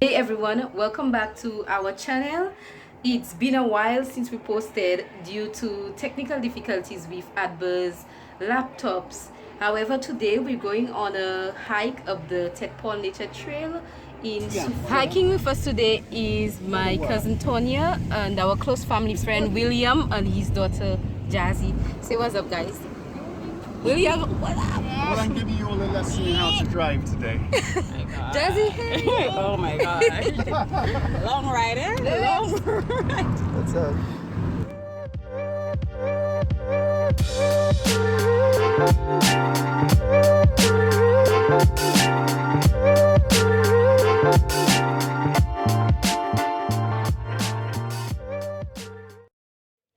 Hey everyone, welcome back to our channel. It's been a while since we posted due to technical difficulties with Adber's laptops. However, today we're going on a hike up the Ted Paul Nature Trail in Soufriere. Hiking with us today is my cousin Tonya and our close family friend William and his daughter Jazzy. Say what's up, guys. William, what up? Well, I'm giving you all a lesson in how to drive today. Jazzy, hey. Oh my gosh. Long ride, eh? Long ride. What's up?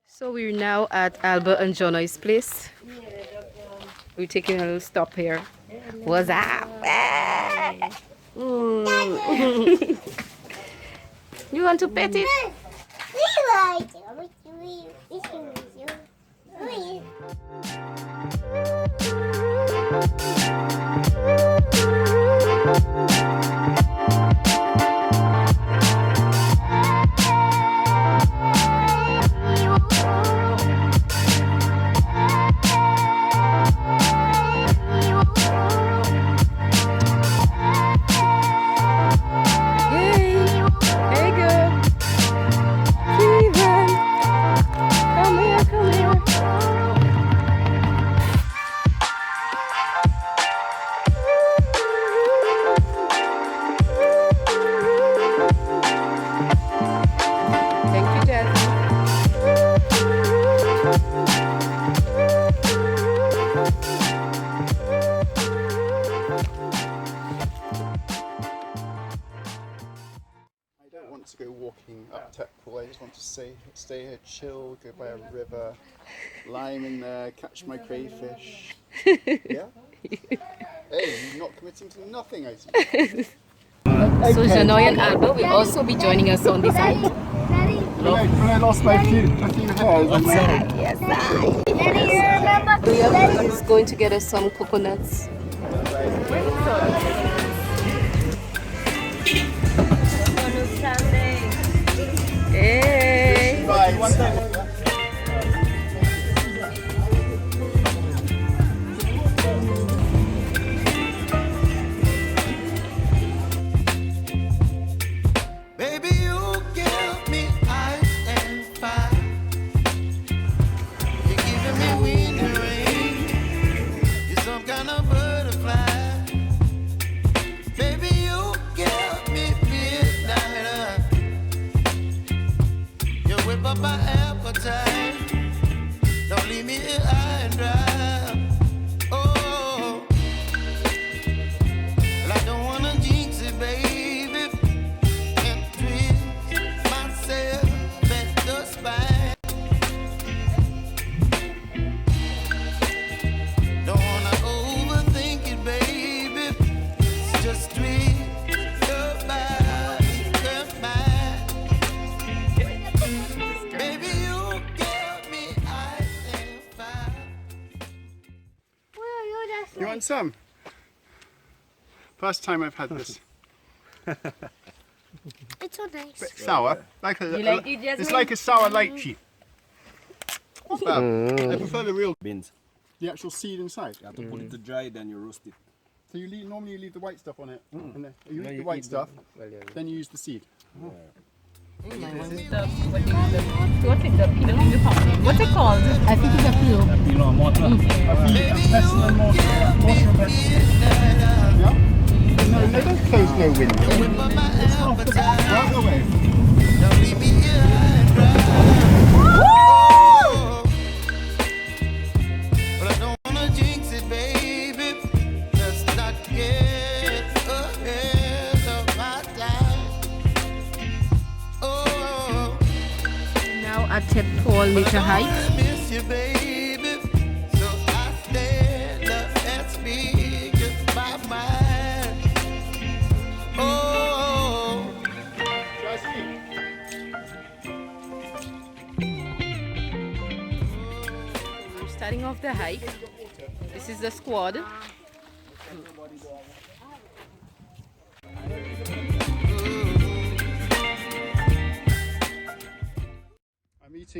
So we're now at Albert and Jonoy's place. We're taking a little stop here. What's up? You want to pet it? To go walking up Ted Paul. I just want to stay here, chill, go by a river, lie in there, catch my crayfish. Yeah? Hey, you're not committing to nothing, I see. So Janoy and Albert will also be joining us on this hike. When I lost a few hairs, I'm sorry. Yes, William is going to get us some coconuts. Hey. Baby, you give me ice and fire. You're giving me wind and rain. You're some kind of butterfly. Baby, you give me midnight. You whip up my appetite. Don't leave me here high and dry. Oh, well, I don't wanna jinx it, baby, and twist myself at the spine. Don't wanna overthink it, baby. It's just twist your body and mine. Baby, you give me ice and fire. You want some? First time I've had this. It's so nice. Bit sour. Like a, You like it, Jasmine? it's like a sour lychee. Well, I prefer the real, Beans. the actual seed inside. You have to put it to dry, then you roast it. So normally you leave the white stuff on it, and then you eat the white stuff, then you use the seed. What's it called? I think it's a pillow. Pinot mortar. I feel pestle and mortar. Yeah? No, they don't close no window. It's half the right away. Don't leave me here high and dry. Well, I don't wanna jinx it, baby. Let's not get ahead of my time. Oh, Now at Ted Paul Nature Hike. I miss you, baby. So I stand up and speak my mind. Oh. We're starting off the hike. This is the squad. Ooh.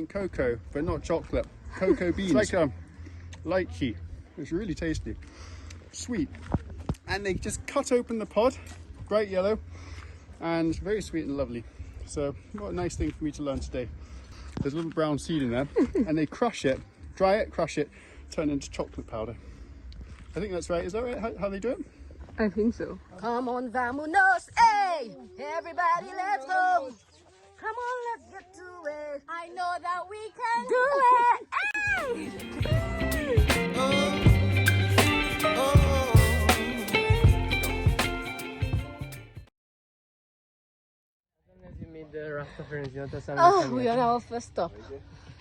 cocoa, but not chocolate. Cocoa beans. It's like a lychee. It's really tasty. Sweet. And they just cut open the pod, bright yellow, and very sweet and lovely. So what a nice thing for me to learn today. There's a little brown seed in there, and they crush it, dry it, crush it, turn it into chocolate powder. I think that's right. Is that right, how they do it? I think so. Come on, vamonos, hey! Everybody, let's go! Come on, let's get to it. I know that we can Do it! Hey! Oh, we are on our first stop.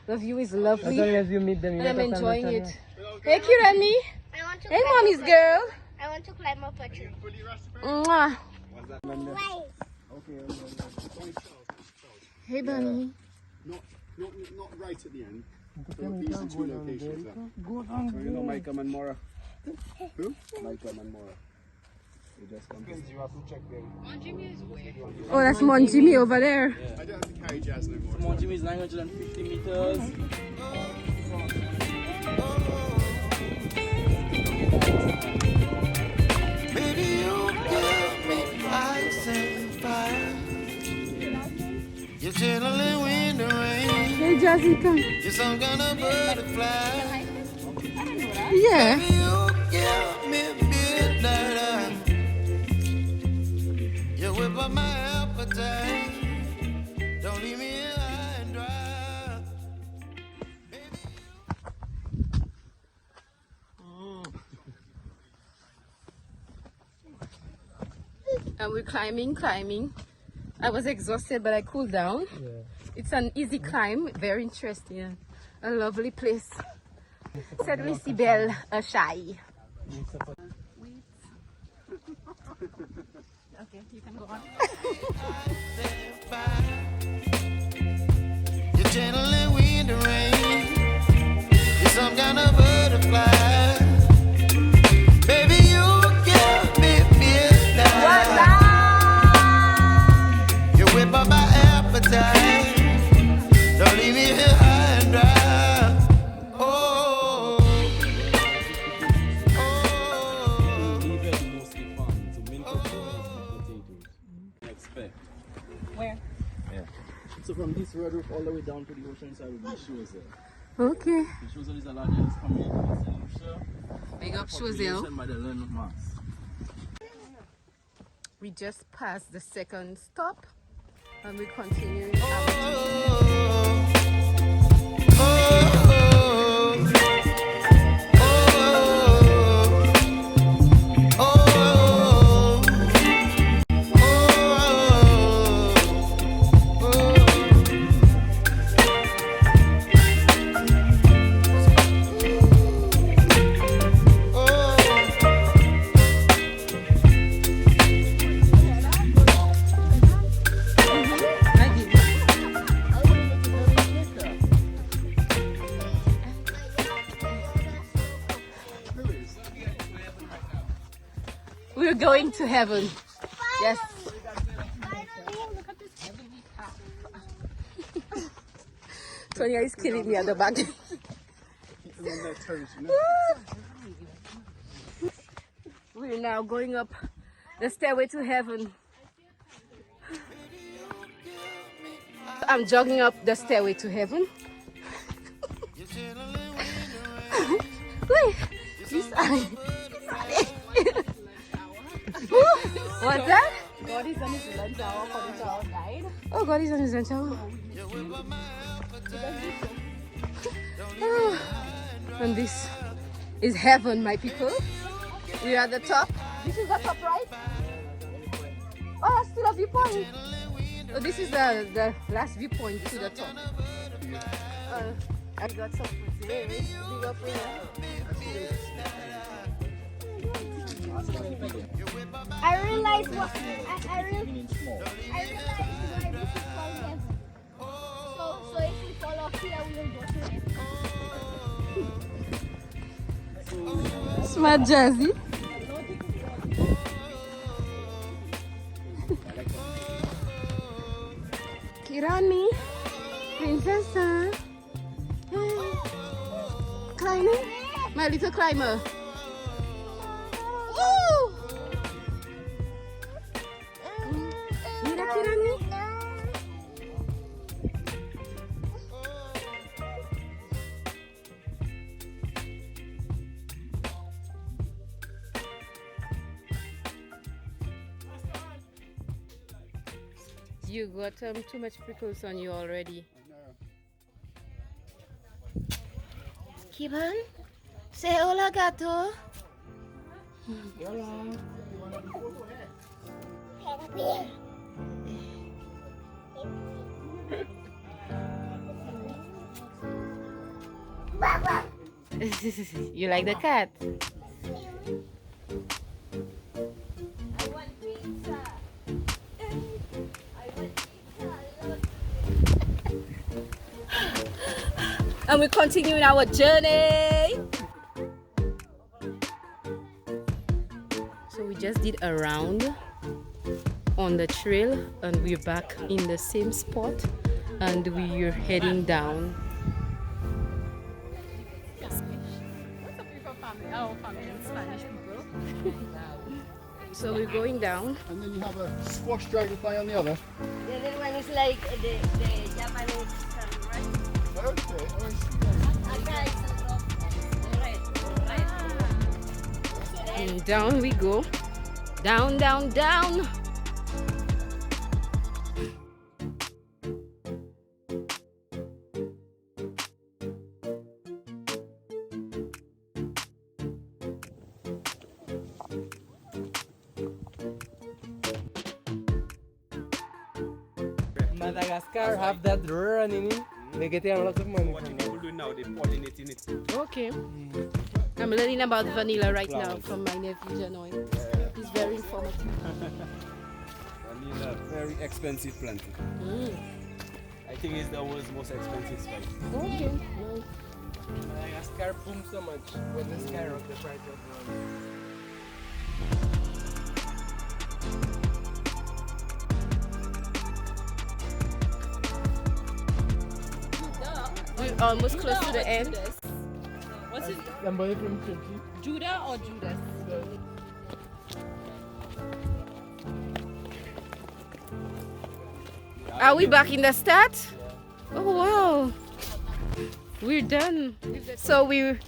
The view is lovely. And I'm enjoying it. Hey, Kirani. Hey, mommy's girl. I want to climb up a tree. Mwah. Hey, bunny. Not right at the end. So these are two locations there. So you know Michael and Mora? Who? Michael and Mora. You just come Oh, that's Mon Jimmy over there. I don't have to carry Jazz no more. So Mount Jimmy is 950 meters. Baby, you give me ice and fire. You're chilling when the rain. Hey, Jazzy, come. You're some kind of butterfly. Yeah. Baby, you give me midnight. You whip up my appetite. Don't leave me here high and dry. And we're climbing. I was exhausted, but I cooled down. Yeah. It's an easy climb, very interesting. Yeah. A lovely place. Said Lucy Belle, a shy. Okay, you can go on. You're channeling wind and rain. You're some kind of butterfly. Baby, you give me midnight. You whip up my appetite. Don't leave me here high and dry. Oh, oh. Leave it mostly farm to milk of potatoes. Expect. Where? Yeah. So from this road roof all the way down to the ocean side will be Choiseul. Okay. The Choiseul is the largest community in Lucia. Big up Population Choiseul. by the land mass. We just passed the second stop and we're continuing our journey. We're going to heaven. Yes. Tonya is killing me at the back. We're now going up the stairway to heaven. I'm jogging up the stairway to heaven. Wait, what's that? God is on his lunch hour according to our guide. Oh, God is on his lunch hour. And this is heaven, my people. We are at the top. This is the top, right? Oh, that's still a viewpoint. So this is the last viewpoint to the top. I got some big up here. I realized what I realized why this is called heaven. So if we fall off here, we will go to heaven. Smart Jazzy. Kirani, Princess. climbing? My little climber. Woo! You like it on me? You got too much prickles on you already. Keep on. Say hola, gato. You like the cat? And we continue in our journey. So we just did a round on the trail and we're back in the same spot and we're heading down. So we're going down. And then you have a squash dragonfly on the other. The little one is like the Japanese right? Okay, And down we go. Down, down, down. Madagascar have that running in. They get a lot of money. What people do now, they pollinating it. Okay. I'm learning about vanilla right now from my nephew Janoy. He's very informative. Vanilla, very expensive plant. I think it's the world's most expensive spice. Okay. Madagascar boom so much when the skyrocket the price of money. We're almost close to the end. What's it? Somebody from Turkey. Judah or Judas? Are we back in the start? Oh wow. We're done. So we're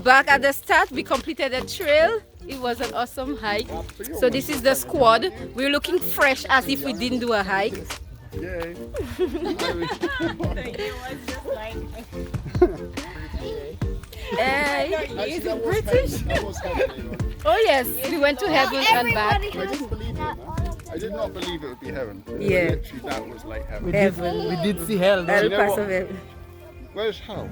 back at the start. We completed the trail. It was an awesome hike. So this is the squad. We're looking fresh as if we didn't do a hike. Yay. It was just like. Is it British? That was heaven. Oh yes, we went to heaven and back. I didn't believe it, man. I did not believe it would be heaven. Yeah. Literally, that was like heaven. Heaven. We did see hell. El You know Paso what? heaven. Where's hell?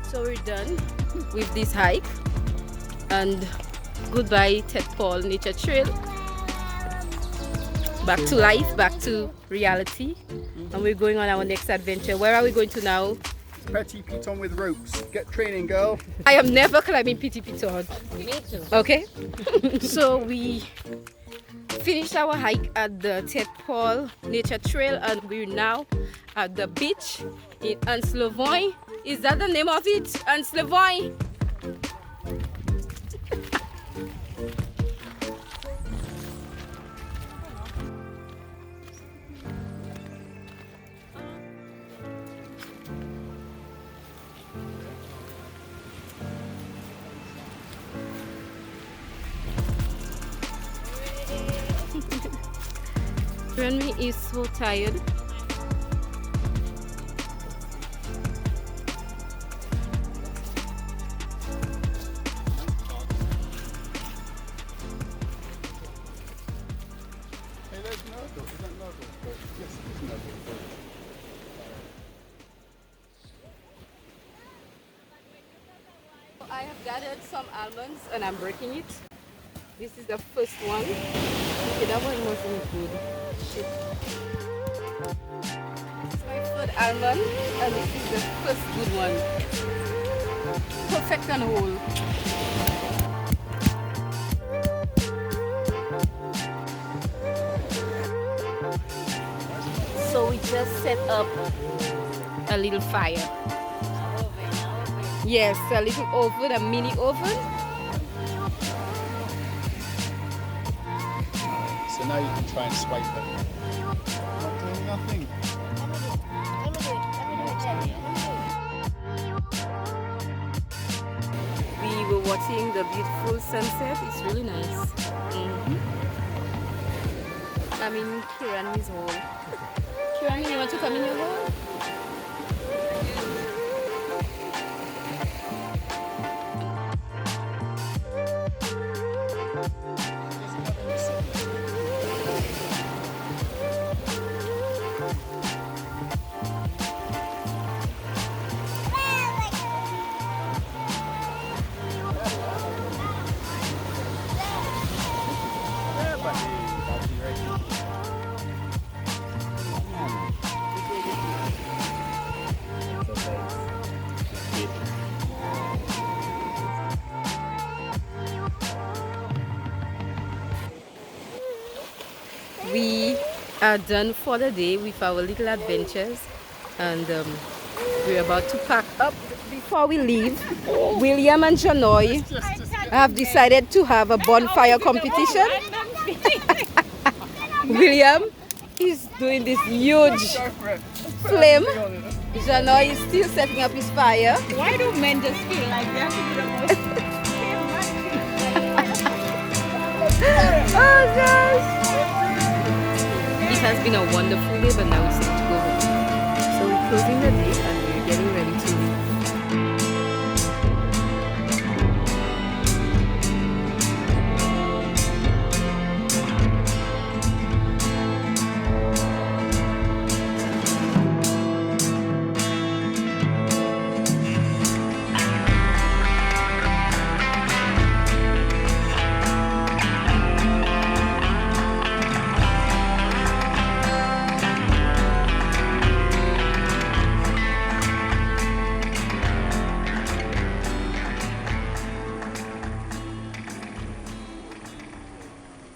So we're done with this hike and goodbye Ted Paul Nature Trail. Back to life, back to reality, and we're going on our next adventure. Where are we going to now? Petty piton with ropes. Get training, girl. I am never climbing Petit Piton. Me too. Okay? So we finished our hike at the Ted Paul Nature Trail and we're now at the beach in Ans-le-Vain. Is that the name of it? Ans-le-Vain? Remy is so tired. Hey, there's Nurgle. Is that Nurgle? Yes, it is Nurgle. I have gathered some almonds and I'm breaking it. This is the first one. Okay, that one wasn't good. Shit. This is my third almond and this is the first good one. perfect and whole. So we just set up a little fire. Yes, a little oven, a mini oven. So now you can try and swipe it. Not doing nothing. Let me do it. We were watching the beautiful sunset. It's really nice. I'm in Kirani's hall. Kirani, you want to come in your hall? We are done for the day with our little adventures, and we're about to pack up. Before we leave, William and Janoy have decided to have a bonfire competition. William is doing this huge flame. Janoy is still setting up his fire. Why do men just feel like they have to do the most? Oh gosh! It has been a wonderful day, but now it's time to go home. So we're closing the day and we're getting ready to leave.